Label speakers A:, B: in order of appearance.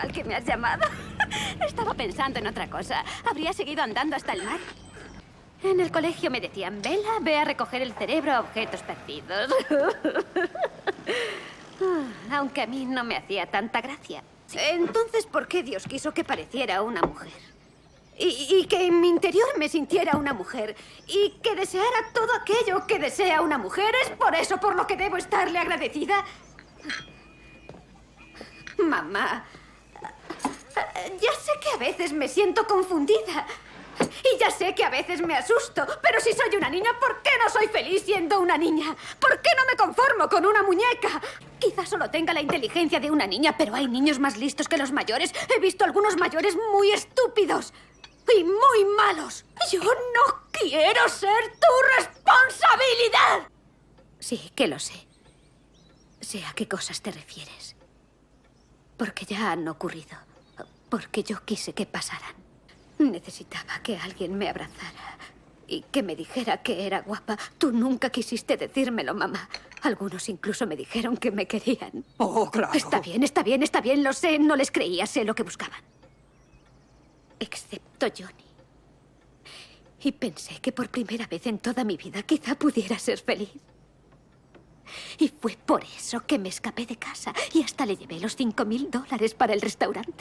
A: mal que me has llamado. Estaba pensando en otra cosa. Habría seguido andando hasta el mar. En el colegio me decían, Bella, ve a recoger el cerebro a objetos perdidos. Aunque a mí no me hacía tanta gracia. Entonces, ¿por qué Dios quiso que pareciera una mujer? Y que en mi interior me sintiera una mujer. Y que deseara todo aquello que desea una mujer. ¿Es por eso por lo que debo estarle agradecida? Mamá, ya sé que a veces me siento confundida. Y ya sé que a veces me asusto. Pero si soy una niña, ¿por qué no soy feliz siendo una niña? ¿Por qué no me conformo con una muñeca? Quizás solo tenga la inteligencia de una niña, pero hay niños más listos que los mayores. He visto algunos mayores muy estúpidos y muy malos. Yo no quiero ser tu responsabilidad. Sí, que lo sé. Sé a qué cosas te refieres. Porque ya han ocurrido. Porque yo quise que pasaran. Necesitaba que alguien me abrazara y que me dijera que era guapa. Tú nunca quisiste decírmelo, mamá. Algunos incluso me dijeron que me querían.
B: Oh, claro.
A: Está bien, lo sé. No les creía, sé lo que buscaban. Excepto Johnny. Y pensé que por primera vez en toda mi vida quizá pudiera ser feliz. Y fue por eso que me escapé de casa y hasta le llevé los $5.000 para el restaurante.